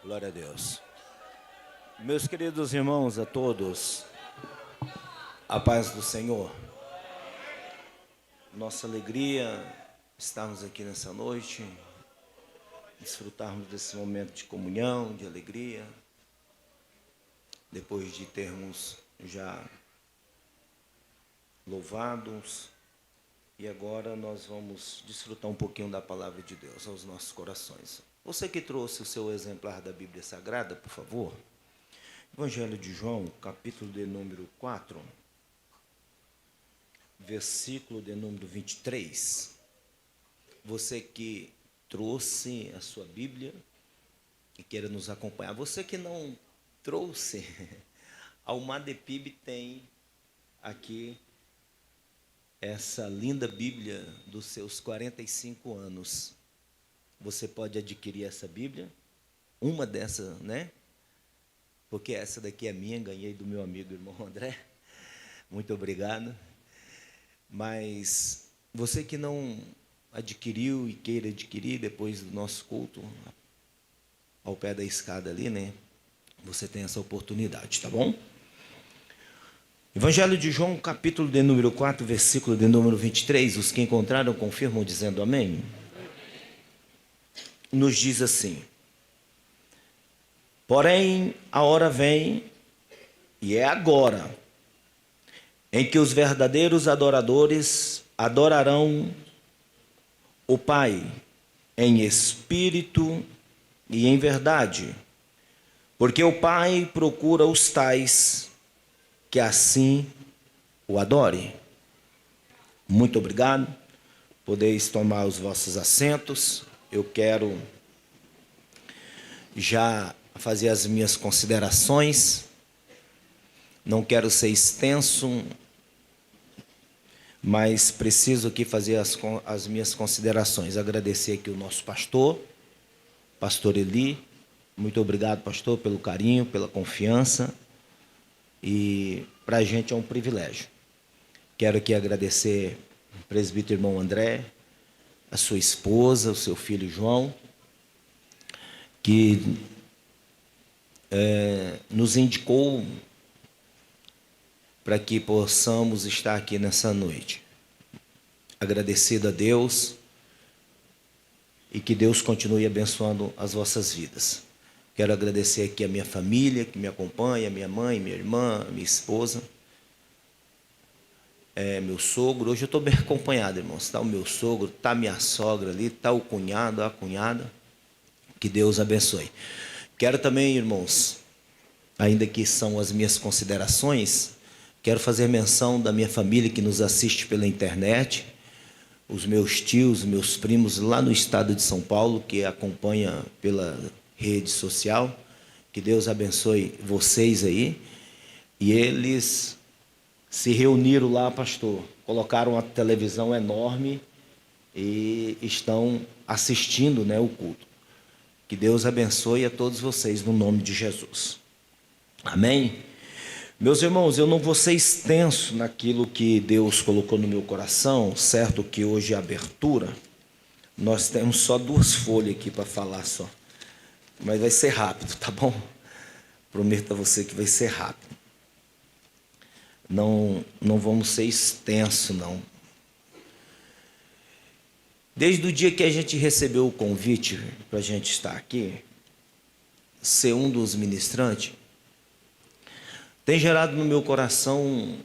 Glória a Deus. Meus queridos irmãos, a todos, a paz do Senhor. Nossa alegria estarmos aqui nessa noite, desfrutarmos desse momento de comunhão, de alegria, depois de termos já louvados, e agora nós vamos desfrutar um pouquinho da palavra de Deus aos nossos corações. Você que trouxe o seu exemplar da Bíblia Sagrada, por favor. Evangelho de João, capítulo de número 4, versículo de número 23. Você que trouxe a sua Bíblia e queira nos acompanhar. Você que não trouxe, a Almadepib tem aqui essa linda Bíblia dos seus 45 anos. Você pode adquirir essa Bíblia, uma dessas, né? Porque essa daqui é minha, ganhei do meu amigo irmão André. Muito obrigado. Mas você que não adquiriu e queira adquirir depois do nosso culto, ao pé da escada ali, né? Você tem essa oportunidade, tá bom? Evangelho de João, capítulo de número 4, versículo de número 23. Os que encontraram confirmam dizendo amém. Nos diz assim: porém, a hora vem, e é agora, em que os verdadeiros adoradores adorarão o Pai em espírito e em verdade, porque o Pai procura os tais que assim o adorem. Muito obrigado. Podeis tomar os vossos assentos. Eu quero já fazer as minhas considerações. Não quero ser extenso, mas preciso aqui fazer as minhas considerações. Agradecer aqui o nosso pastor Eli. Muito obrigado, pastor, pelo carinho, pela confiança. E para a gente é um privilégio. Quero aqui agradecer o presbítero irmão André, a sua esposa, o seu filho João, que nos indicou para que possamos estar aqui nessa noite. Agradecido a Deus e que Deus continue abençoando as vossas vidas. Quero agradecer aqui a minha família que me acompanha, minha mãe, minha irmã, minha esposa, meu sogro. Hoje eu estou bem acompanhado, irmãos. Está o meu sogro, está a minha sogra ali, está o cunhado, a cunhada. Que Deus abençoe. Quero também, irmãos, ainda que são as minhas considerações, quero fazer menção da minha família que nos assiste pela internet, os meus tios, meus primos lá no estado de São Paulo, que acompanha pela rede social. Que Deus abençoe vocês aí. E eles se reuniram lá, pastor, colocaram uma televisão enorme e estão assistindo, né, o culto. Que Deus abençoe a todos vocês no nome de Jesus. Amém? Meus irmãos, eu não vou ser extenso naquilo que Deus colocou no meu coração, certo que hoje é a abertura. Nós temos só 2 folhas aqui para falar só. Mas vai ser rápido, tá bom? Prometo a você que vai ser rápido. Não vamos ser extenso, não. Desde o dia que a gente recebeu o convite para a gente estar aqui, ser um dos ministrantes, tem gerado no meu coração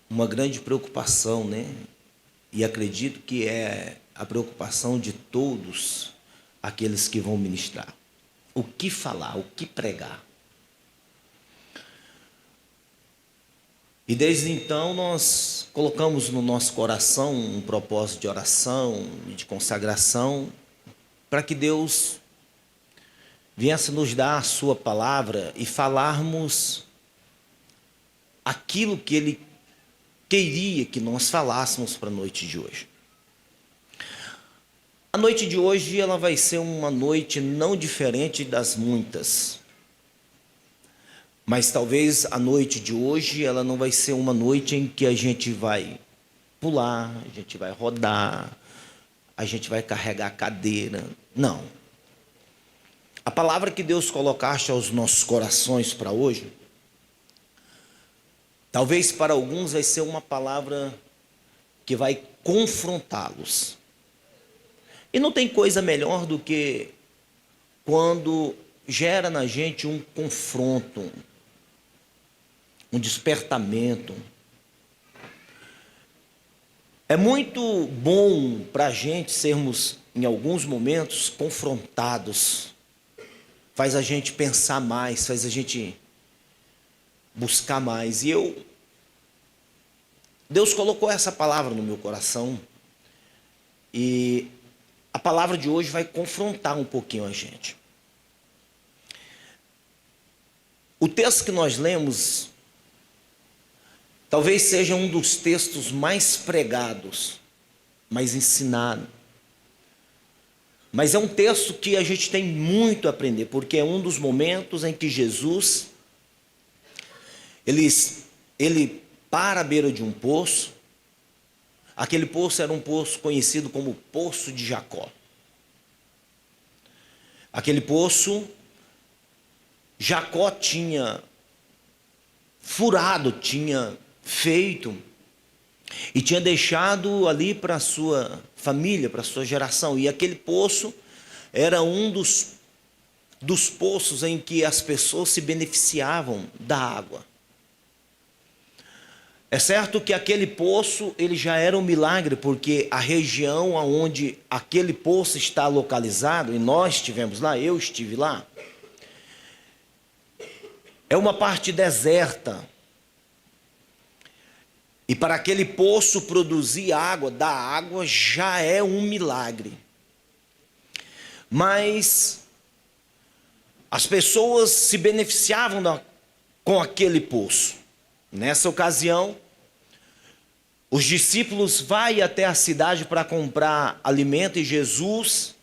uma grande preocupação, né? E acredito que é a preocupação de todos aqueles que vão ministrar. O que falar, o que pregar. E desde então nós colocamos no nosso coração um propósito de oração e de consagração para que Deus viesse nos dar a sua palavra e falarmos aquilo que Ele queria que nós falássemos para a noite de hoje. A noite de hoje ela vai ser uma noite não diferente das muitas. Mas talvez a noite de hoje ela não vai ser uma noite em que a gente vai pular, a gente vai rodar, a gente vai carregar a cadeira. Não. A palavra que Deus colocaste aos nossos corações para hoje, talvez para alguns vai ser uma palavra que vai confrontá-los. E não tem coisa melhor do que quando gera na gente um confronto, um despertamento. É muito bom para a gente sermos, em alguns momentos, confrontados. Faz a gente pensar mais, faz a gente buscar mais. E Deus colocou essa palavra no meu coração. E a palavra de hoje vai confrontar um pouquinho a gente. O texto que nós lemos talvez seja um dos textos mais pregados, mais ensinado. Mas é um texto que a gente tem muito a aprender, porque é um dos momentos em que Jesus, ele para a beira de um poço. Aquele poço era um poço conhecido como Poço de Jacó. Aquele poço, Jacó tinha furado, tinha feito e tinha deixado ali para a sua família, para a sua geração. E aquele poço era um dos poços em que as pessoas se beneficiavam da água. É certo que aquele poço ele já era um milagre, porque a região onde aquele poço está localizado, e nós estivemos lá, eu estive lá, é uma parte deserta. E para aquele poço produzir água, dar água, já é um milagre. Mas as pessoas se beneficiavam com aquele poço. Nessa ocasião, os discípulos vão até a cidade para comprar alimento e Jesus,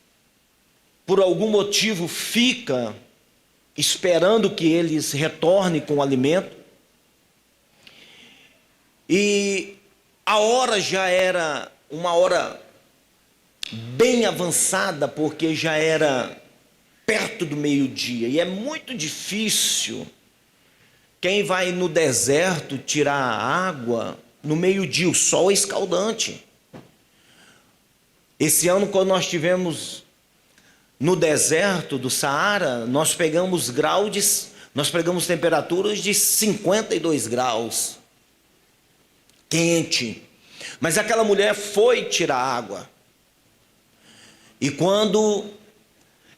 por algum motivo, fica esperando que eles retornem com o alimento. E a hora já era uma hora bem avançada, porque já era perto do meio-dia. E é muito difícil quem vai no deserto tirar água no meio-dia, o sol é escaldante. Esse ano, quando nós estivemos no deserto do Saara, nós pegamos temperaturas de 52 graus. Quente. Mas aquela mulher foi tirar água. E quando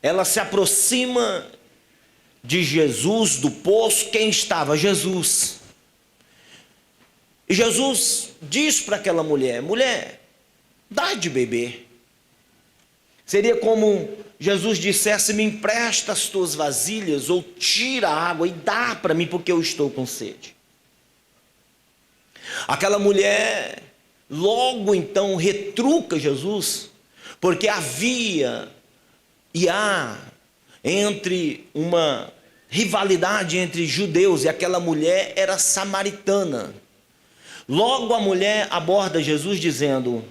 ela se aproxima de Jesus, do poço, quem estava? Jesus. E Jesus diz para aquela mulher: mulher, dá de beber. Seria como Jesus dissesse: me empresta as tuas vasilhas, ou tira a água e dá para mim, porque eu estou com sede. Aquela mulher logo então retruca Jesus, porque havia e há entre uma rivalidade entre judeus, e aquela mulher era samaritana. Logo a mulher aborda Jesus dizendo: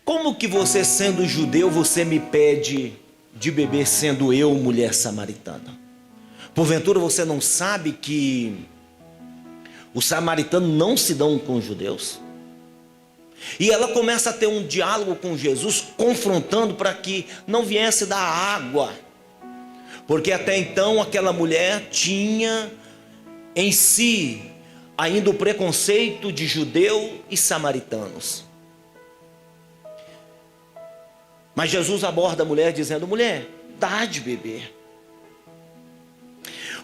como que você, sendo judeu, você me pede de beber, sendo eu mulher samaritana? Porventura você não sabe que os samaritanos não se dão com os judeus? E ela começa a ter um diálogo com Jesus, confrontando para que não viesse da água, porque até então aquela mulher tinha em si ainda o preconceito de judeu e samaritanos. Mas Jesus aborda a mulher dizendo: mulher, dá de beber.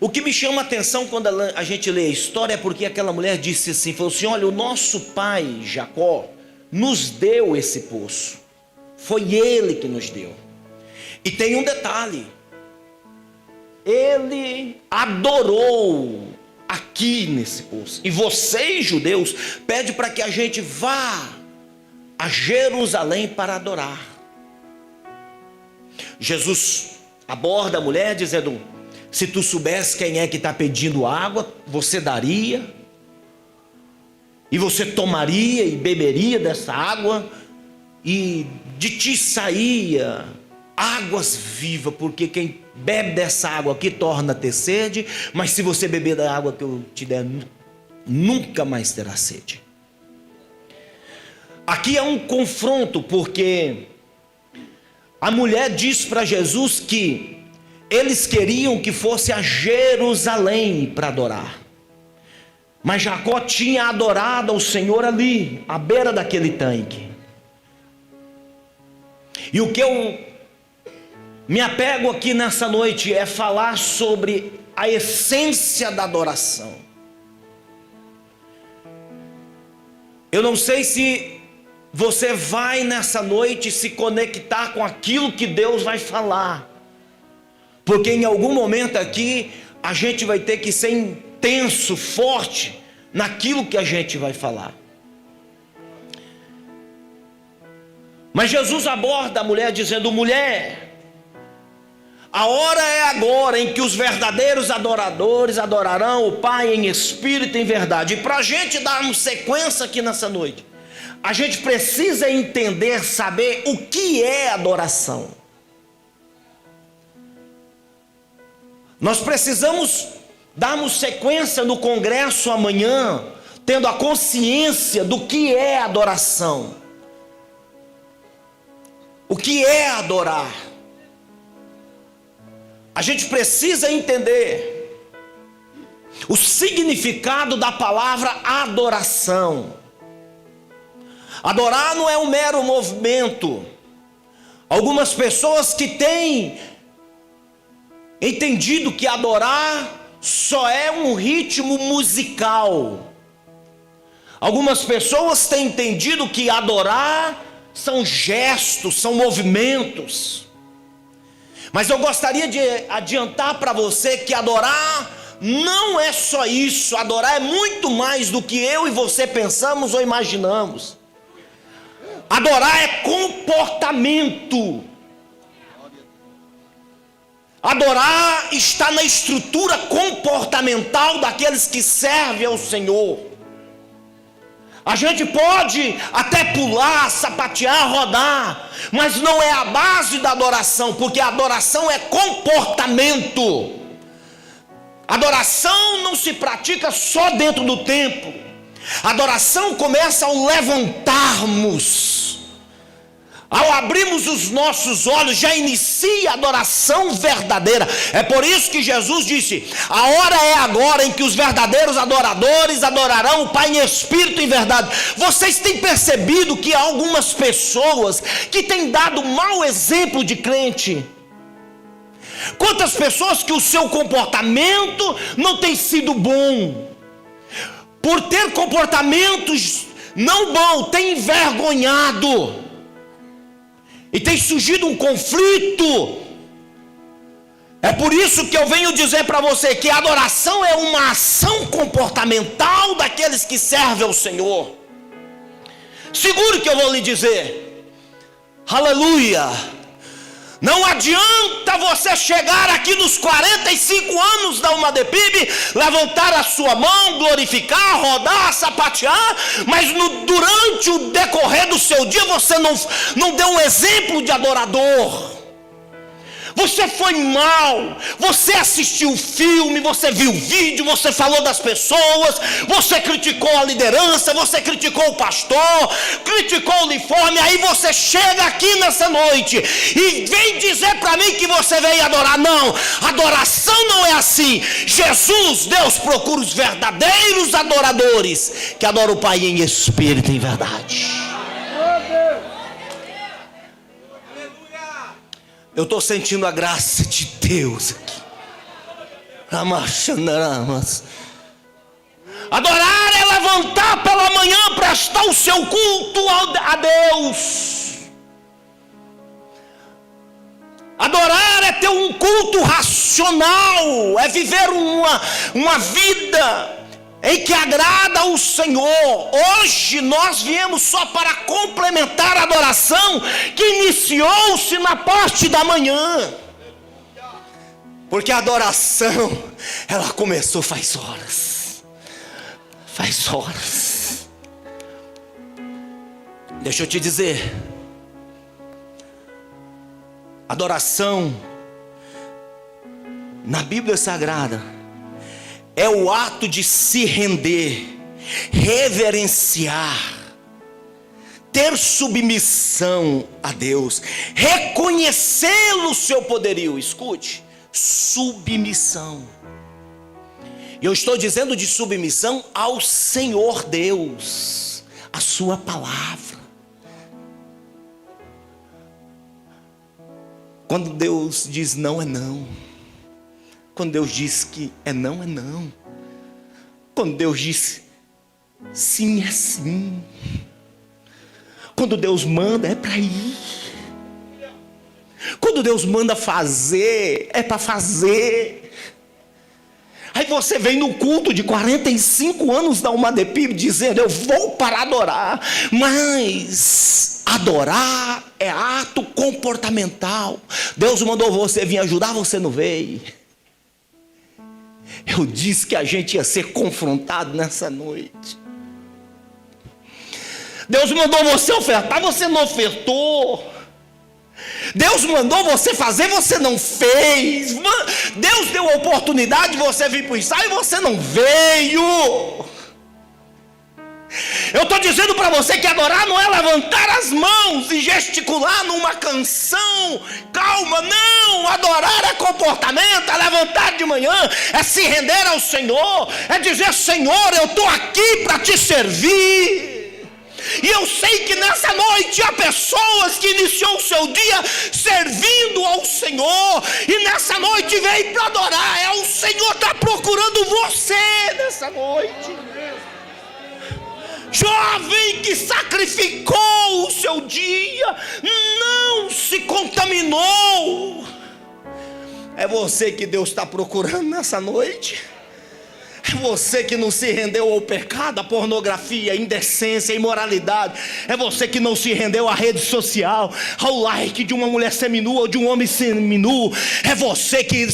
O que me chama a atenção quando a gente lê a história é porque aquela mulher disse assim, falou assim: olha, o nosso pai Jacó nos deu esse poço, foi ele que nos deu. E tem um detalhe: ele adorou aqui nesse poço, e vocês judeus pedem para que a gente vá a Jerusalém para adorar. Jesus aborda a mulher dizendo: se tu soubesse quem é que está pedindo água, você daria, e você tomaria e beberia dessa água, e de ti saía águas vivas, porque quem bebe dessa água aqui torna a ter sede, mas se você beber da água que eu te der, nunca mais terá sede. Aqui é um confronto, porque a mulher diz para Jesus que eles queriam que fosse a Jerusalém para adorar, mas Jacó tinha adorado ao Senhor ali, à beira daquele tanque. E o que eu me apego aqui nessa noite é falar sobre a essência da adoração. Eu não sei se você vai nessa noite se conectar com aquilo que Deus vai falar, porque em algum momento aqui a gente vai ter que ser intenso, forte naquilo que a gente vai falar. Mas Jesus aborda a mulher dizendo: mulher, a hora é agora em que os verdadeiros adoradores adorarão o Pai em espírito e em verdade. E para a gente darmos sequência aqui nessa noite, a gente precisa entender, saber o que é adoração. Nós precisamos darmos sequência no congresso amanhã, tendo a consciência do que é adoração. O que é adorar? A gente precisa entender o significado da palavra adoração. Adorar não é um mero movimento. Algumas pessoas que têm entendido que adorar só é um ritmo musical. Algumas pessoas têm entendido que adorar são gestos, são movimentos. Mas eu gostaria de adiantar para você que adorar não é só isso. Adorar é muito mais do que eu e você pensamos ou imaginamos. Adorar é comportamento. Adorar está na estrutura comportamental daqueles que servem ao Senhor. A gente pode até pular, sapatear, rodar, mas não é a base da adoração, porque a adoração é comportamento. Adoração não se pratica só dentro do templo. Adoração começa ao levantarmos. Ao abrirmos os nossos olhos, já inicia a adoração verdadeira. É por isso que Jesus disse: a hora é agora em que os verdadeiros adoradores adorarão o Pai em espírito e em verdade. Vocês têm percebido que há algumas pessoas que têm dado mau exemplo de crente? Quantas pessoas que o seu comportamento não tem sido bom, por ter comportamentos não bons, tem envergonhado. E tem surgido um conflito. É por isso que eu venho dizer para você que a adoração é uma ação comportamental daqueles que servem ao Senhor. Seguro que eu vou lhe dizer. Aleluia. Não adianta você chegar aqui nos 45 anos da UMADEPIB, levantar a sua mão, glorificar, rodar, sapatear, mas durante o decorrer do seu dia você não deu um exemplo de adorador. Você foi mal, você assistiu o filme, você viu o vídeo, você falou das pessoas, você criticou a liderança, você criticou o pastor, criticou o uniforme, aí você chega aqui nessa noite e vem dizer para mim que você veio adorar. Não, adoração não é assim. Jesus, Deus procura os verdadeiros adoradores, que adoram o Pai em espírito e em verdade. Eu estou sentindo a graça de Deus aqui. Adorar é levantar pela manhã, prestar o seu culto a Deus. Adorar é ter um culto racional, é viver uma vida em que agrada ao Senhor. Hoje nós viemos só para complementar a adoração que iniciou-se na parte da manhã, porque a adoração ela começou faz horas. Deixa eu te dizer, Adoração, na Bíblia Sagrada, é o ato de se render, reverenciar, ter submissão a Deus, reconhecê-lo o seu poderio. Escute, submissão. Eu estou dizendo de submissão ao Senhor Deus, a sua palavra. Quando Deus diz não, é não. Quando Deus diz que é não, é não. Quando Deus diz sim, é sim. Quando Deus manda, é para ir. Quando Deus manda fazer, é para fazer. Aí você vem no culto de 45 anos da UMADEPIB dizendo, eu vou para adorar. Mas adorar é ato comportamental. Deus mandou você vir ajudar, você não veio. Eu disse que a gente ia ser confrontado nessa noite. Deus mandou você ofertar, você não ofertou. Deus mandou você fazer, você não fez. Deus deu a oportunidade de você vir para o ensaio e você não veio. Eu estou dizendo para você que adorar não é levantar as mãos e gesticular numa canção. Calma, não. Adorar é comportamento, é levantar de manhã, é se render ao Senhor, é dizer, Senhor, eu estou aqui para te servir. E eu sei que nessa noite há pessoas que iniciou o seu dia servindo ao Senhor, e nessa noite veio para adorar. É o Senhor que está procurando você nessa noite. Jovem que sacrificou o seu dia, não se contaminou. É você que Deus está procurando nessa noite. É você que não se rendeu ao pecado, à pornografia, à indecência, à imoralidade. É você que não se rendeu à rede social, ao like de uma mulher seminua ou de um homem seminu. É você que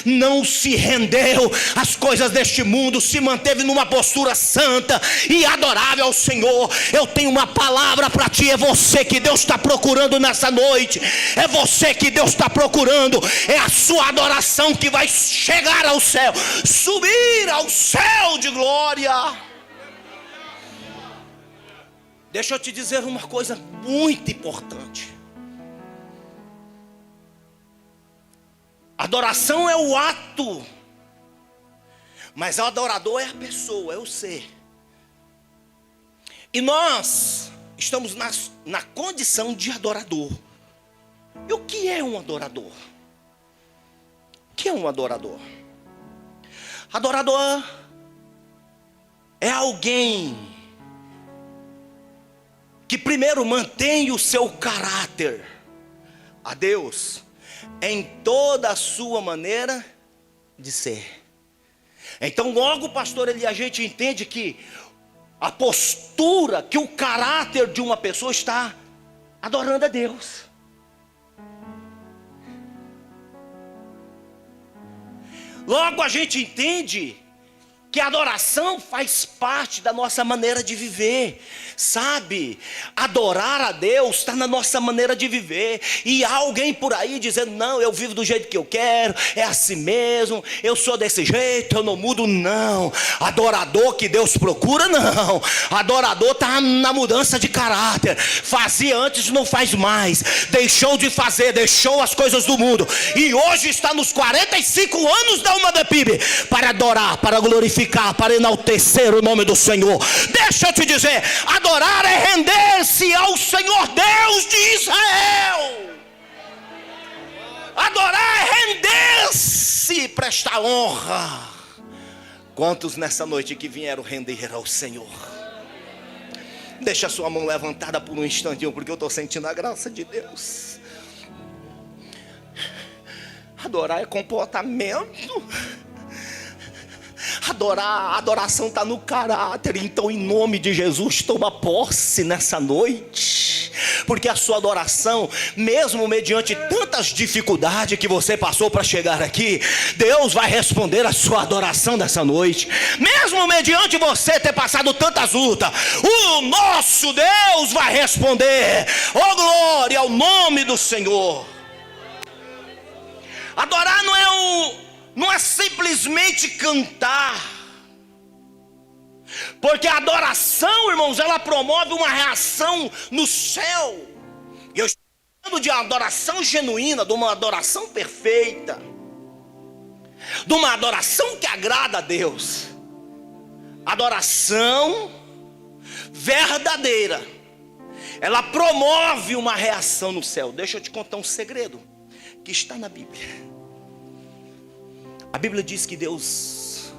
não se rendeu às coisas deste mundo, se manteve numa postura santa e adorável ao Senhor. Eu tenho uma palavra para ti. É você que Deus está procurando nessa noite. É você que Deus está procurando. É a sua adoração que vai chegar ao céu, subir ao céu de glória. Deixa eu te dizer uma coisa muito importante. Adoração é o ato, mas o adorador é a pessoa, é o ser. E nós estamos na condição de adorador. E o que é um adorador? O que é um adorador? Adorador é alguém que primeiro mantém o seu caráter a Deus em toda a sua maneira de ser. Então logo, pastor, a gente entende que a postura, que o caráter de uma pessoa está adorando a Deus. Logo a gente entende que a adoração faz parte da nossa maneira de viver, sabe? Adorar a Deus está na nossa maneira de viver. E há alguém por aí dizendo, não, eu vivo do jeito que eu quero, é assim mesmo, eu sou desse jeito, eu não mudo. Não, adorador que Deus procura, não. Adorador está na mudança de caráter. Fazia antes, não faz mais. Deixou de fazer, deixou as coisas do mundo, e hoje está nos 45 anos da UMADEPIB para adorar, para glorificar, para enaltecer o nome do Senhor. Deixa eu te dizer, adorar é render-se ao Senhor Deus de Israel. Adorar é render-se, prestar honra. Quantos nessa noite que vieram render ao Senhor? Deixa a sua mão levantada por um instantinho, porque eu estou sentindo a graça de Deus. Adorar é comportamento. A adoração está no caráter. Então, em nome de Jesus, toma posse nessa noite, porque a sua adoração, mesmo mediante tantas dificuldades que você passou para chegar aqui, Deus vai responder a sua adoração nessa noite. Mesmo mediante você ter passado tantas lutas, o nosso Deus vai responder. Oh, glória ao nome do Senhor. Adorar não é simplesmente cantar. Porque a adoração, irmãos, ela promove uma reação no céu. E eu estou falando de adoração genuína, de uma adoração perfeita, de uma adoração que agrada a Deus. Adoração verdadeira, ela promove uma reação no céu. Deixa eu te contar um segredo que está na Bíblia. A Bíblia diz que Deus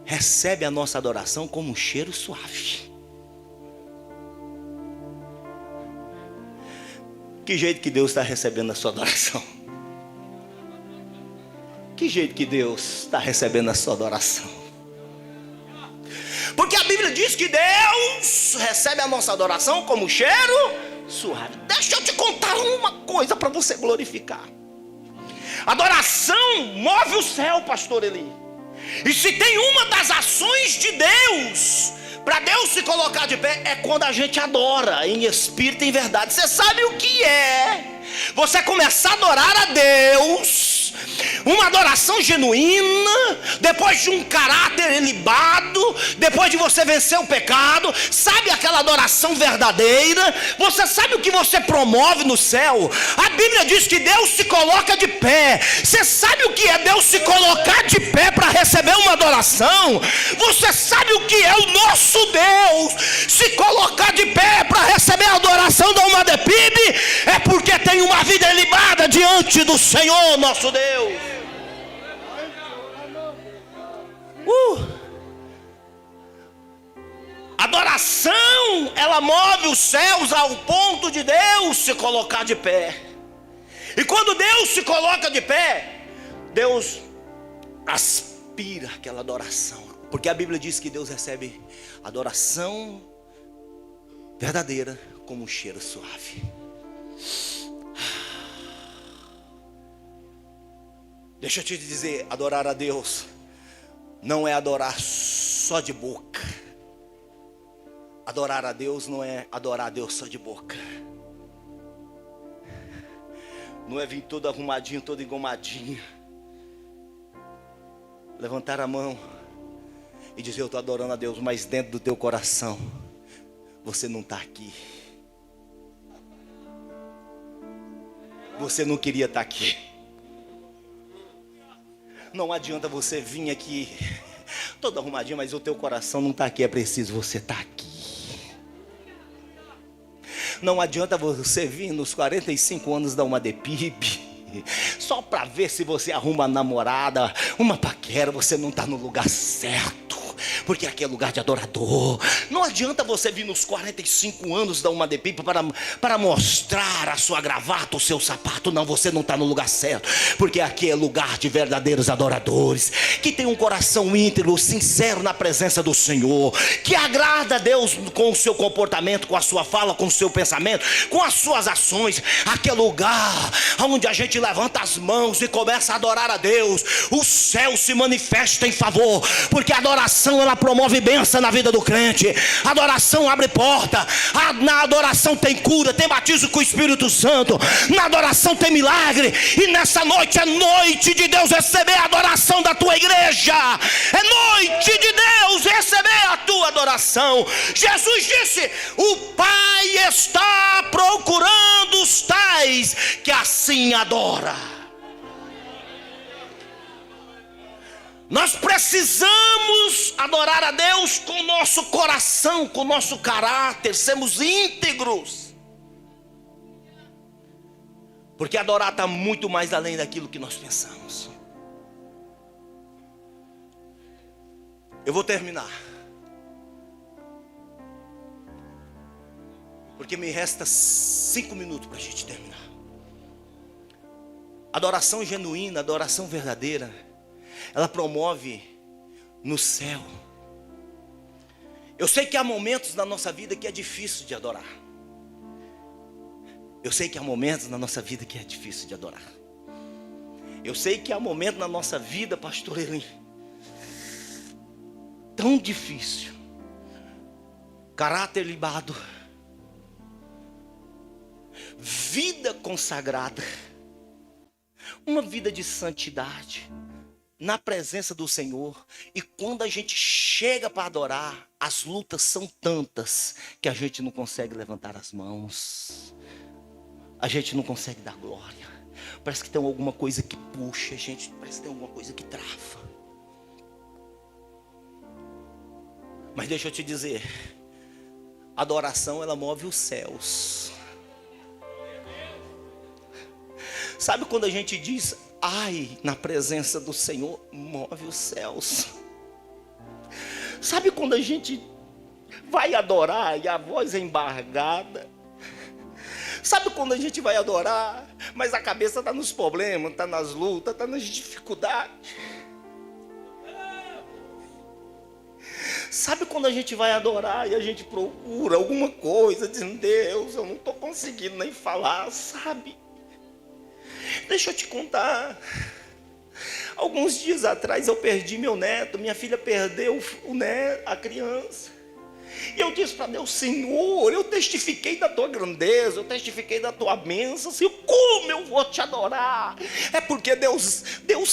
recebe a nossa adoração como um cheiro suave. Que jeito que Deus está recebendo a sua adoração? Que jeito que Deus está recebendo a sua adoração? Porque a Bíblia diz que Deus recebe a nossa adoração como cheiro suave. Deixa eu te contar uma coisa para você glorificar. Adoração move o céu, pastor Eli. E se tem uma das ações de Deus, para Deus se colocar de pé, é quando a gente adora em espírito e em verdade. Você sabe o que é você começar a adorar a Deus, uma adoração genuína, depois de um caráter ilibado, depois de você vencer o pecado? Sabe aquela adoração verdadeira? Você sabe o que você promove no céu? A Bíblia diz que Deus se coloca de pé. Você sabe o que é Deus se colocar de pé para receber uma adoração? Você sabe o que é o nosso Deus se colocar de pé para receber a adoração da Umadepib? É porque tem uma vida ilibada diante do Senhor nosso Deus. Adoração, ela move os céus ao ponto de Deus se colocar de pé. E quando Deus se coloca de pé, Deus aspira aquela adoração. Porque a Bíblia diz que Deus recebe adoração verdadeira como um cheiro suave. Deixa eu te dizer, adorar a Deus não é adorar só de boca. Adorar a Deus não é adorar a Deus só de boca. Não é vir todo arrumadinho, todo engomadinho, levantar a mão e dizer: eu estou adorando a Deus, mas dentro do teu coração você não está aqui. Você não queria estar aqui. Não adianta você vir aqui todo arrumadinho, mas o teu coração não está aqui. É preciso você estar aqui. Não adianta você vir nos 45 anos da Umadepib só para ver se você arruma uma namorada, uma paquera. Você não está no lugar certo, porque aqui é lugar de adorador. Não adianta você vir nos 45 anos da Umadepib para mostrar a sua gravata, o seu sapato. Não, você não está no lugar certo, porque aqui é lugar de verdadeiros adoradores, que tem um coração íntegro, sincero na presença do Senhor, que agrada a Deus com o seu comportamento, com a sua fala, com o seu pensamento, com as suas ações. Aqui é lugar onde a gente levanta as mãos e começa a adorar a Deus. O céu se manifesta em favor, porque a adoração, ela promove bênção na vida do crente. A adoração abre porta. Na adoração tem cura, tem batismo com o Espírito Santo. Na adoração tem milagre. E nessa noite é noite de Deus receber a adoração da tua igreja. É noite de Deus receber a tua adoração. Jesus disse: o Pai está procurando os tais que assim adora. Nós precisamos adorar a Deus com o nosso coração, com o nosso caráter, sermos íntegros. Porque adorar está muito mais além daquilo que nós pensamos. Eu vou terminar, porque me resta 5 minutos para a gente terminar. Adoração genuína, adoração verdadeira, ela promove no céu. Eu sei que há momentos na nossa vida que é difícil de adorar. Eu sei que há momentos na nossa vida que é difícil de adorar. Eu sei que há momentos na nossa vida, pastor Eli, tão difícil. Caráter libado, vida consagrada, uma vida de santidade na presença do Senhor. E quando a gente chega para adorar, as lutas são tantas que a gente não consegue levantar as mãos, a gente não consegue dar glória. Parece que tem alguma coisa que puxa, gente, parece que tem alguma coisa que trava. Mas deixa eu te dizer, a adoração, ela move os céus. Sabe quando a gente diz, ai, na presença do Senhor, move os céus. Sabe quando a gente vai adorar e a voz é embargada? Sabe quando a gente vai adorar, mas a cabeça está nos problemas, está nas lutas, está nas dificuldades? Sabe quando a gente vai adorar e a gente procura alguma coisa, dizendo, Deus, eu não estou conseguindo nem falar, sabe? Deixa eu te contar. Alguns dias atrás eu perdi meu neto, minha filha perdeu o neto, a criança. E eu disse para Deus, Senhor, eu testifiquei da tua grandeza, eu testifiquei da tua bênção, Senhor, como eu vou te adorar? É porque Deus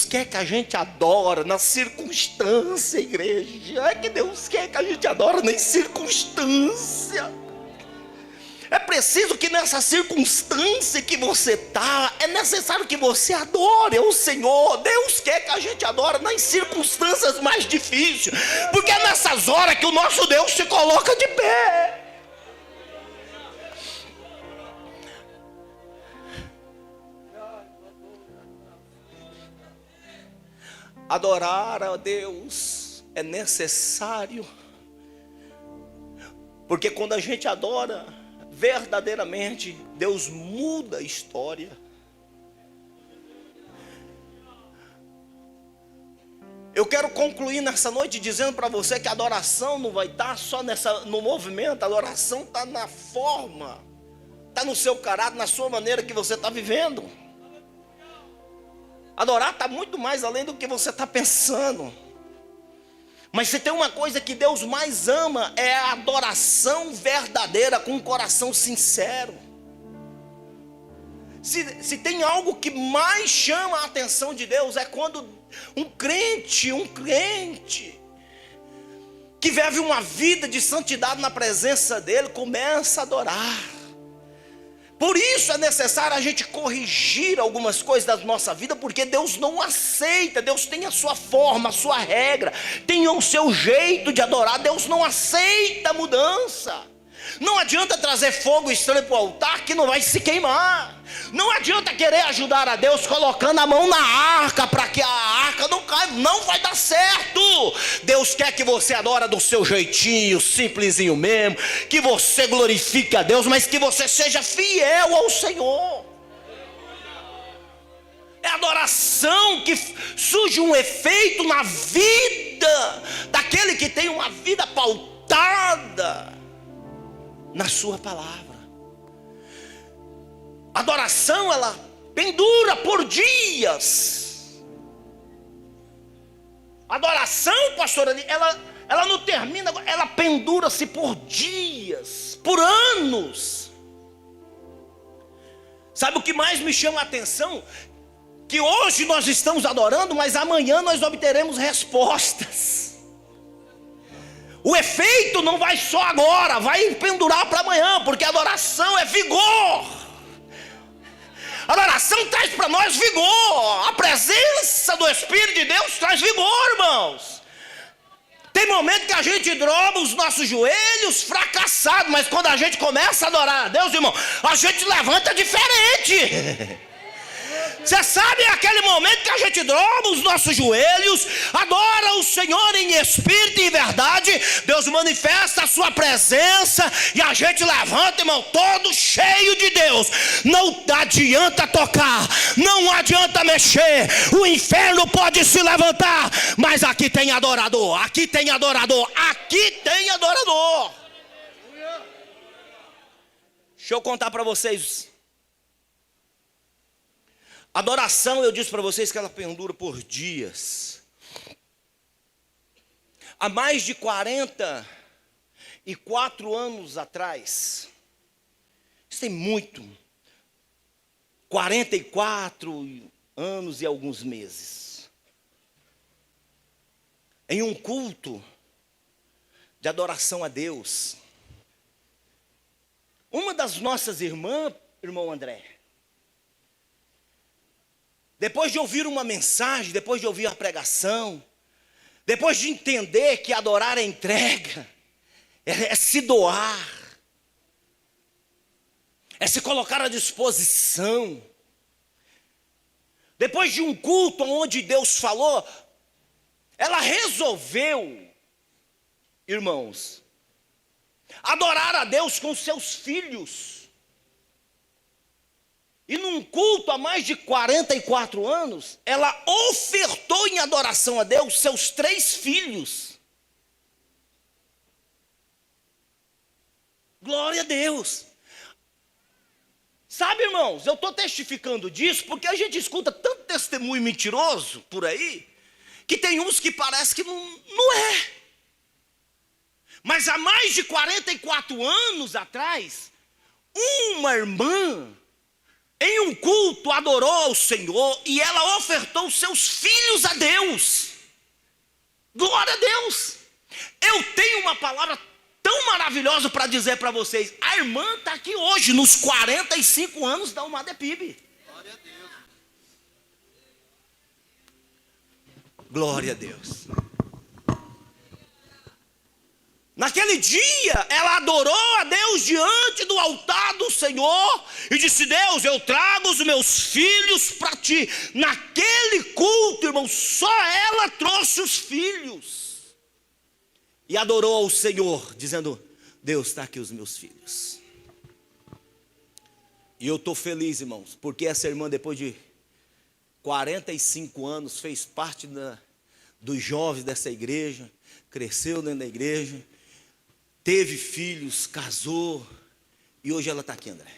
quer que a gente adora na circunstância, igreja. É que Deus quer que a gente adora na circunstância. É preciso que nessa circunstância que você está, é necessário que você adore o Senhor. Deus quer que a gente adore nas circunstâncias mais difíceis, porque é nessas horas que o nosso Deus se coloca de pé. Adorar a Deus é necessário, porque quando a gente adora verdadeiramente, Deus muda a história. Eu quero concluir nessa noite dizendo para você que a adoração não vai estar só no movimento, a adoração está na forma, está no seu caráter, na sua maneira que você está vivendo. Adorar está muito mais além do que você está pensando. Mas se tem uma coisa que Deus mais ama, é a adoração verdadeira, com um coração sincero. Se tem algo que mais chama a atenção de Deus, é quando um crente que vive uma vida de santidade na presença dele, começa a adorar. Por isso é necessário a gente corrigir algumas coisas da nossa vida, porque Deus não aceita. Deus tem a sua forma, a sua regra, tem o seu jeito de adorar. Deus não aceita mudança. Não adianta trazer fogo estranho para o altar que não vai se queimar. Não adianta querer ajudar a Deus colocando a mão na arca para que a arca não caia. Não vai dar certo. Deus quer que você adore do seu jeitinho, simplesinho mesmo, que você glorifique a Deus, mas que você seja fiel ao Senhor. É adoração que surge um efeito na vida daquele que tem uma vida pautada na sua palavra. Adoração, ela pendura por dias. Adoração, pastor, ela não termina, ela pendura-se por dias, por anos. Sabe o que mais me chama a atenção? Que hoje nós estamos adorando, mas amanhã nós obteremos respostas. O efeito não vai só agora, vai pendurar para amanhã, porque a adoração é vigor. A adoração traz para nós vigor. A presença do Espírito de Deus traz vigor, irmãos. Tem momento que a gente dobra os nossos joelhos fracassados, mas quando a gente começa a adorar a Deus, irmão, a gente levanta diferente. Você sabe, é aquele momento que a gente dobra os nossos joelhos, adora o Senhor em espírito e em verdade. Deus manifesta a sua presença e a gente levanta, irmão, todo cheio de Deus. Não adianta tocar, não adianta mexer, o inferno pode se levantar, mas aqui tem adorador, aqui tem adorador, aqui tem adorador. Deixa eu contar para vocês. Adoração, eu disse para vocês que ela pendura por dias. Há mais de 44 anos atrás, isso tem muito, 44, anos e alguns meses, em um culto de adoração a Deus, uma das nossas irmãs, irmão André, depois de ouvir uma mensagem, depois de ouvir a pregação, depois de entender que adorar é entrega, é se doar, é se colocar à disposição, depois de um culto onde Deus falou, ela resolveu, irmãos, adorar a Deus com seus filhos. E num culto há mais de 44 anos, ela ofertou em adoração a Deus seus 3 filhos. Glória a Deus. Sabe, irmãos, eu estou testificando disso porque a gente escuta tanto testemunho mentiroso por aí, que tem uns que parece que não é. Mas há mais de 44 anos atrás, uma irmã, em um culto, adorou ao Senhor e ela ofertou seus filhos a Deus. Glória a Deus. Eu tenho uma palavra tão maravilhosa para dizer para vocês. A irmã está aqui hoje, nos 45 anos da Umada PIB. Glória a Deus. Glória a Deus. Naquele dia, ela adorou a Deus diante do altar do Senhor e disse: Deus, eu trago os meus filhos para ti. Naquele culto, irmão, só ela trouxe os filhos e adorou ao Senhor, dizendo: Deus, está aqui os meus filhos. E eu estou feliz, irmãos, porque essa irmã, depois de 45 anos, fez parte dos jovens dessa igreja, cresceu dentro da igreja, teve filhos, casou, e hoje ela está aqui, André.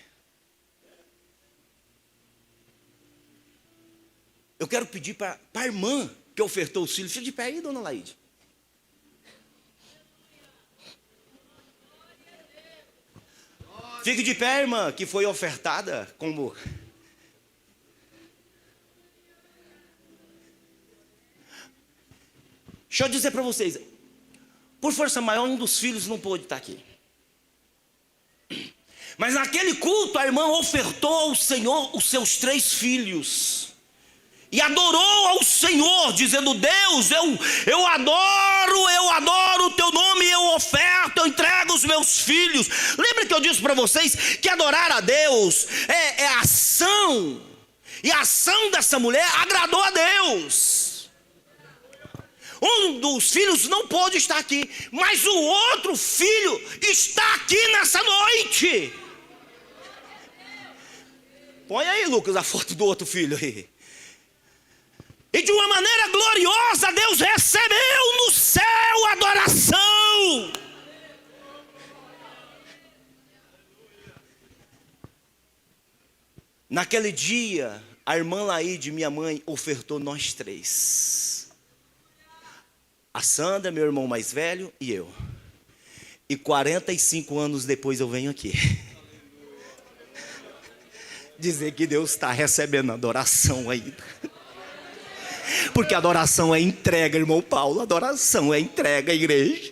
Eu quero pedir para a irmã que ofertou os filhos, fica de pé aí, dona Laide. Fique de pé, irmã, que foi ofertada como... Deixa eu dizer para vocês, por força maior, um dos filhos não pôde estar aqui. Mas naquele culto, a irmã ofertou ao Senhor os seus 3 filhos. E adorou ao Senhor, dizendo: Deus, eu adoro o teu nome, eu oferto, eu entrego os meus filhos. Lembra que eu disse para vocês que adorar a Deus é ação. E a ação dessa mulher agradou a Deus. Um dos filhos não pôde estar aqui, mas o outro filho está aqui nessa noite. Põe aí, Lucas, a foto do outro filho aí. E de uma maneira gloriosa, Deus recebeu no céu a adoração. Naquele dia, a irmã Laide, minha mãe, ofertou nós 3. A Sandra, meu irmão mais velho, e eu. E 45 anos depois eu venho aqui dizer que Deus está recebendo adoração ainda. Porque adoração é entrega, irmão Paulo. Adoração é entrega, igreja.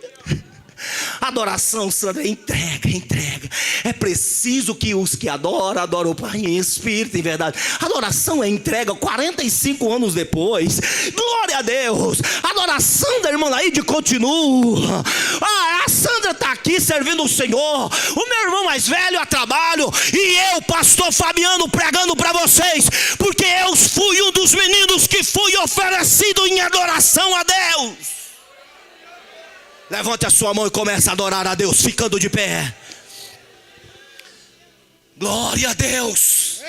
Adoração, Sandra, é entrega, entrega. É preciso que os que adoram, adoram o Pai em espírito e em verdade. Adoração é entrega 45 anos depois. Glória a Deus. A adoração da irmã Laide continua. A Sandra está aqui servindo o Senhor. O meu irmão mais velho a trabalho. E eu, pastor Fabiano, pregando para vocês. Porque eu fui um dos meninos que fui oferecido em adoração a Deus. Levante a sua mão e comece a adorar a Deus, ficando de pé. Glória a Deus.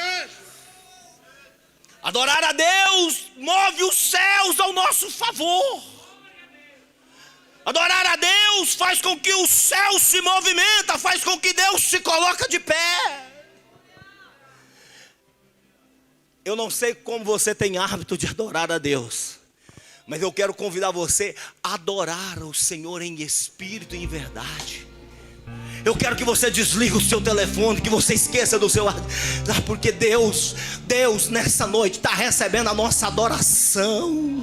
Adorar a Deus move os céus ao nosso favor. Adorar a Deus faz com que o céu se movimenta, faz com que Deus se coloque de pé. Eu não sei como você tem hábito de adorar a Deus, mas eu quero convidar você a adorar o Senhor em espírito e em verdade. Eu quero que você desligue o seu telefone, que você esqueça do seu... Porque Deus nessa noite está recebendo a nossa adoração.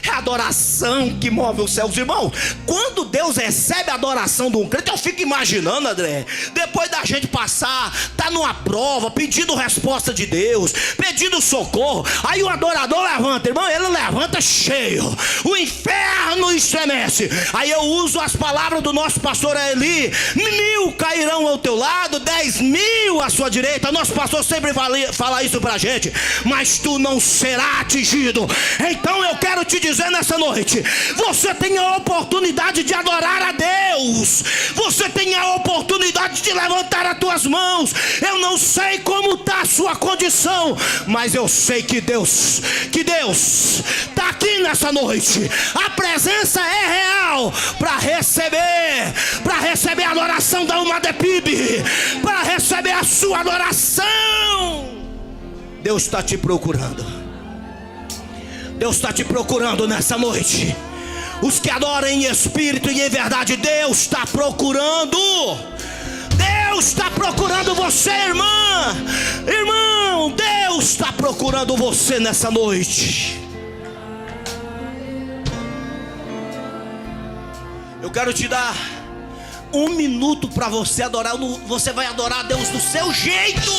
É a adoração que move os céus, irmão. Quando Deus recebe a adoração de um crente, eu fico imaginando, André, depois da gente passar, tá numa prova, pedindo resposta de Deus, pedindo socorro, aí o adorador levanta, irmão, ele levanta cheio, o inferno estremece. Aí eu uso as palavras do nosso pastor Eli: 1000 cairão ao teu lado, 10.000 à sua direita. Nosso pastor sempre fala isso pra gente, mas tu não será atingido. Então eu quero te dizer nessa noite, você tem a oportunidade de adorar a Deus, você tem a oportunidade de levantar as tuas mãos. Eu não sei como está a sua condição, mas eu sei que Deus está aqui nessa noite. A presença é real para receber a adoração da Alma de PIB, para receber a sua adoração. Deus está te procurando. Deus está te procurando nessa noite. Os que adoram em espírito e em verdade, Deus está procurando. Deus está procurando você, irmã. Irmão, Deus está procurando você nessa noite. Eu quero te dar 1 minuto para você adorar. Você vai adorar a Deus do seu jeito.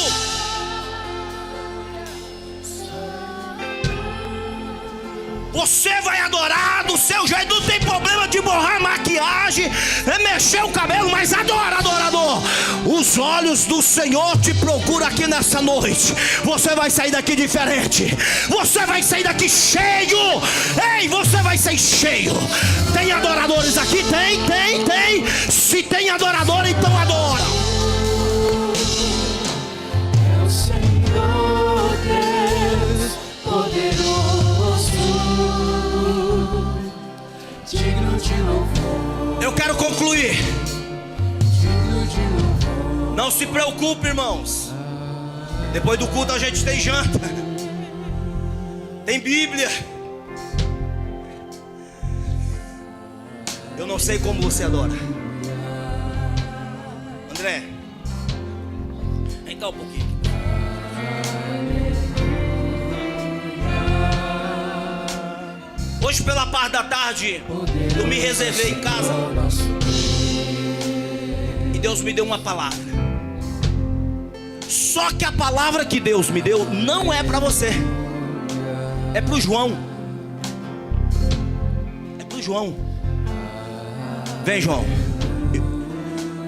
Você vai adorar do seu jeito. Não tem problema de borrar a maquiagem, mexer o cabelo, mas adora, adorador. Os olhos do Senhor te procuram aqui nessa noite. Você vai sair daqui diferente. Você vai sair daqui cheio. Ei, você vai sair cheio. Tem adoradores aqui? Tem. Se tem adorador, então adora. É o Senhor Deus poderoso, digno de louvor. Eu quero concluir. Digno de louvor. Não se preocupe, irmãos. Depois do culto a gente tem janta, tem Bíblia. Eu não sei como você adora. André, vem cá um pouquinho. Hoje pela parte da tarde eu me reservei em casa e Deus me deu uma palavra. Só que a palavra que Deus me deu não é para você, é para o João. É para o João. Vem, João.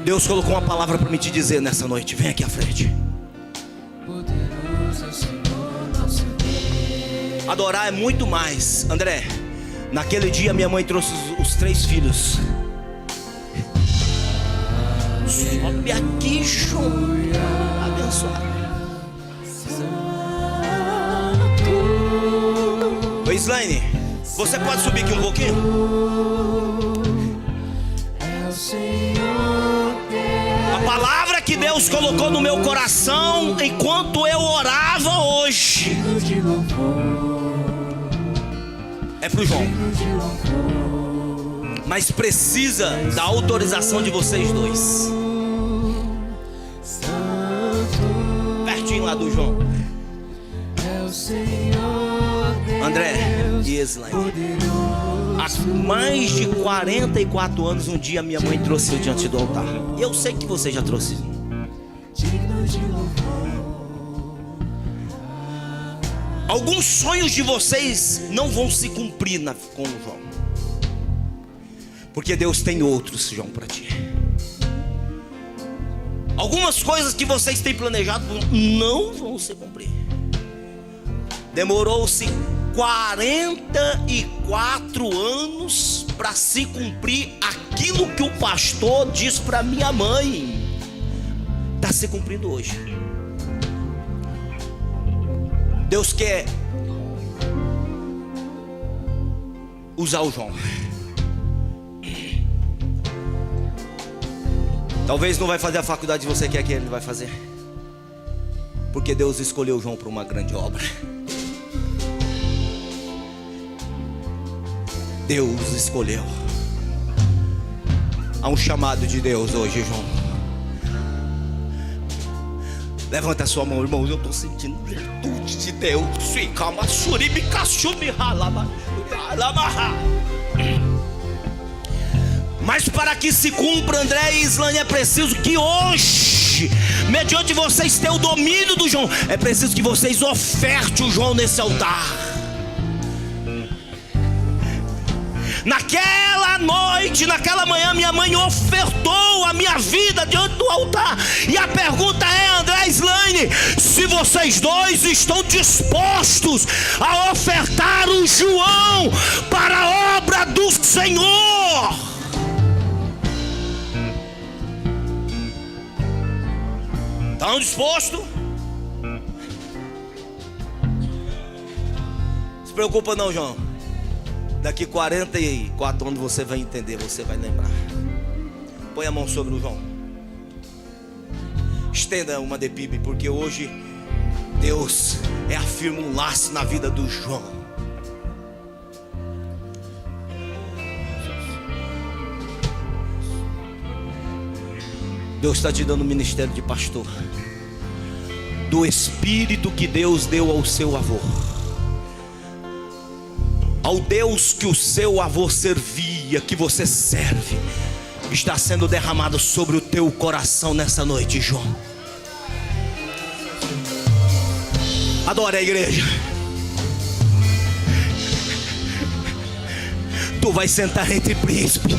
Deus colocou uma palavra para me te dizer nessa noite. Vem aqui à frente. Adorar é muito mais. André, naquele dia minha mãe trouxe os 3 filhos. Sobe aqui, João. Abençoado. Oi, Slaine, você pode subir aqui um pouquinho? A palavra que Deus colocou no meu coração enquanto eu orava hoje é pro João, mas precisa da autorização de vocês dois. Pertinho lá do João. André e Slaine, há mais de 44 anos, um dia minha mãe trouxe eu diante do altar. Eu sei que você já trouxe. Alguns sonhos de vocês não vão se cumprir com o João, porque Deus tem outros, João, para ti. Algumas coisas que vocês têm planejado não vão se cumprir. Demorou-se 44 anos para se cumprir aquilo que o pastor disse para minha mãe. Está se cumprindo hoje. Deus quer usar o João. Talvez não vai fazer a faculdade que você quer que ele vai fazer, porque Deus escolheu o João para uma grande obra. Deus escolheu. Há um chamado de Deus hoje, João. Levanta a sua mão, irmãos. Eu estou sentindo virtude de Deus. Mas para que se cumpra, André e Islane, é preciso que hoje, mediante vocês ter o domínio do João, é preciso que vocês ofertem o João nesse altar. Naquela noite, naquela manhã, minha mãe ofertou a minha vida diante do altar. E a pergunta é, André e Islane, se vocês dois estão dispostos a ofertar o João para a obra do Senhor. Estão dispostos? Não se preocupa não, João. Daqui 44 anos você vai entender, você vai lembrar. Põe a mão sobre o João. Estenda uma DPIB, porque hoje Deus afirma um laço na vida do João. Deus está te dando um ministério de pastor, do espírito que Deus deu ao seu avô. Ao Deus que o seu avô servia, que você serve, está sendo derramado sobre o teu coração nessa noite, João. Adore a igreja. Tu vai sentar entre príncipes.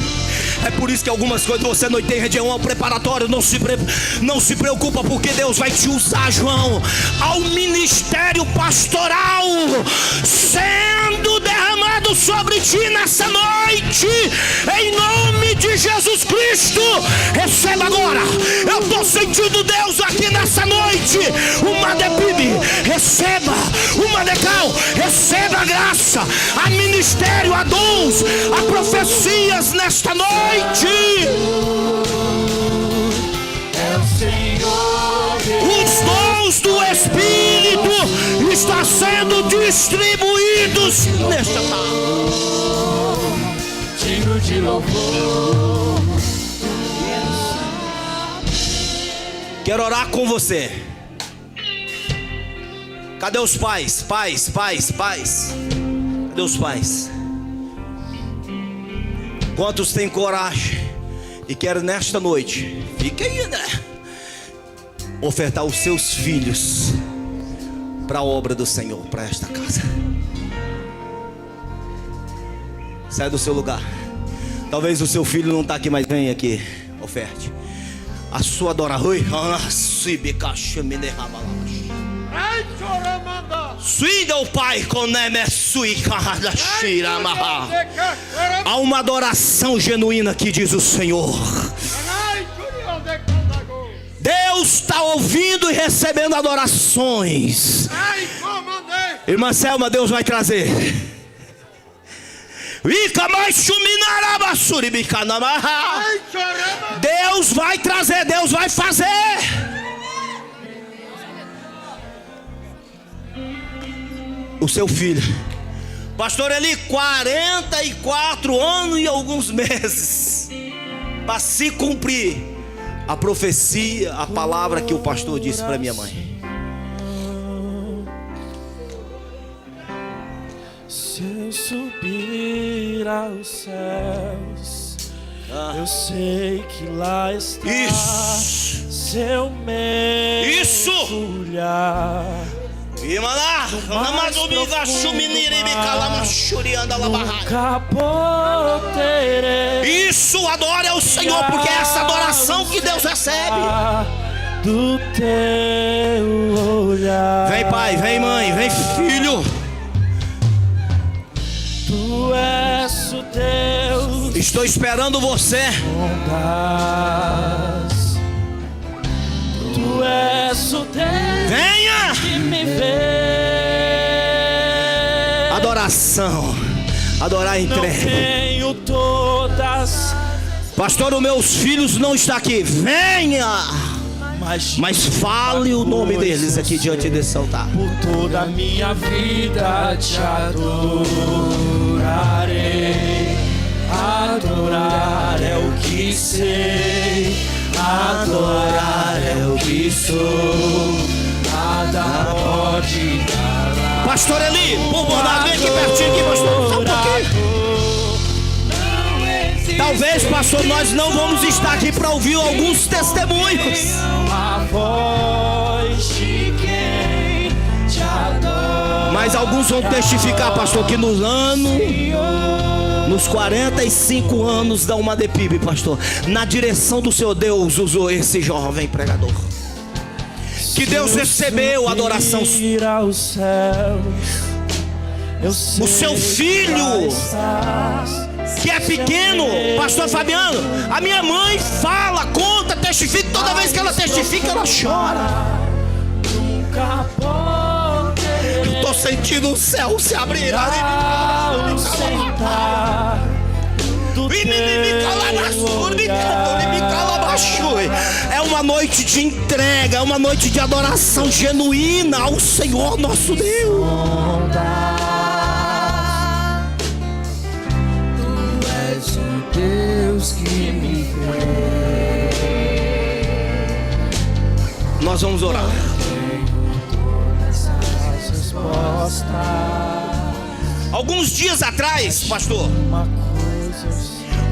É por isso que algumas coisas você não tem região ao preparatório. Não se preocupa, porque Deus vai te usar, João, ao ministério pastoral sendo derramado sobre ti nessa noite, em nome de Jesus Cristo. Receba agora. Eu estou sentindo Deus aqui nessa noite. Uma DPIB, receba. Uma decal, receba a graça, a ministério, a dons, a profecias nesta noite. Os dons do Espírito estão sendo distribuídos nesta tarde. Digno de louvor. Quero orar com você. Cadê os pais? Pais. Cadê os pais? Quantos têm coragem e querem nesta noite, fique aí, André, ofertar os seus filhos para a obra do Senhor, para esta casa? Sai do seu lugar. Talvez o seu filho não está aqui, mas vem aqui, oferte. A sua adoração. Suida o Pai com há uma adoração genuína aqui, diz o Senhor. Deus está ouvindo e recebendo adorações. Irmã Selma, Deus vai trazer. Deus vai trazer, Deus vai fazer. O seu filho, pastor Eli, 44 anos e alguns meses para se cumprir a profecia, a palavra que o pastor disse para minha mãe. Se eu subir aos céus, eu sei que lá está seu mergulhar. Nunca poderei. Isso, adore ao Senhor, porque é essa adoração que Deus recebe. Do teu olhar. Vem pai, vem mãe, vem filho. Tu és o Deus. Estou esperando você. Tu és o Deus. Venha. Que me vê. Adoração. Adorar em Não tenho todas. Pastor, os meus filhos não estão aqui. Venha. Mas fale o nome deles aqui diante desse altar. Por toda a minha vida te adorarei. Adorar é o que sei, adorar é o que sou, nada pode dar. Pastor Eli, por favor, vem aqui pertinho aqui, pastor. Só um pouquinho. Talvez, pastor, nós não vamos estar aqui para ouvir alguns testemunhos. A voz de quem te adora. Mas alguns vão testificar, pastor, que nos 45 anos da Umadepib, pastor, na direção do Senhor Deus usou esse jovem pregador. Que Deus recebeu a adoração. O seu filho, que é pequeno, pastor Fabiano, a minha mãe fala, conta, testifica, toda vez que ela testifica, ela chora. Eu estou sentindo o céu se abrir. É uma noite de entrega, é uma noite de adoração genuína ao Senhor nosso Deus. Deus que me vê. Nós vamos orar. Alguns dias atrás, pastor,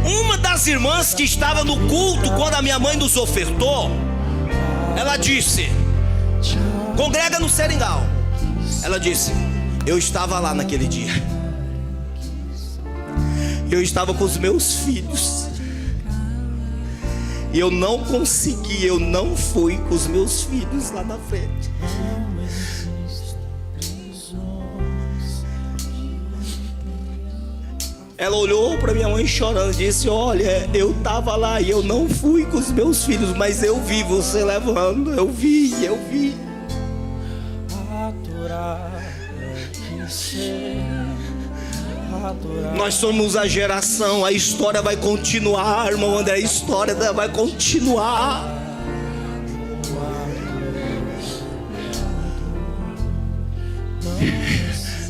uma das irmãs que estava no culto quando a minha mãe nos ofertou, ela disse: congrega no Seringal. Ela disse: eu estava lá naquele dia. Eu estava com os meus filhos e eu não consegui, eu não fui com os meus filhos lá na frente. Ela olhou para minha mãe chorando e disse: olha, eu estava lá e eu não fui com os meus filhos, mas eu vi você levando, eu vi. Nós somos a geração, a história vai continuar, irmão André, a história vai continuar.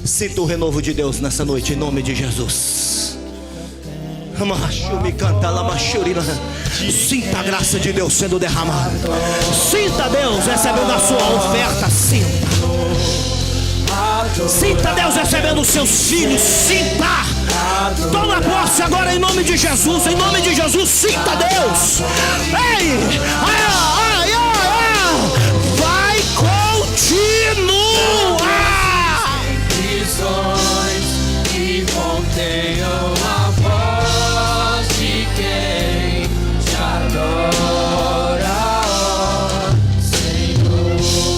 Sinta o renovo de Deus nessa noite, em nome de Jesus. Sinta a graça de Deus sendo derramada. Sinta Deus recebendo a sua oferta. Sinta Deus recebendo os seus filhos. Sinta. Toma posse agora em nome de Jesus. Em nome de Jesus, sinta Deus. Ei!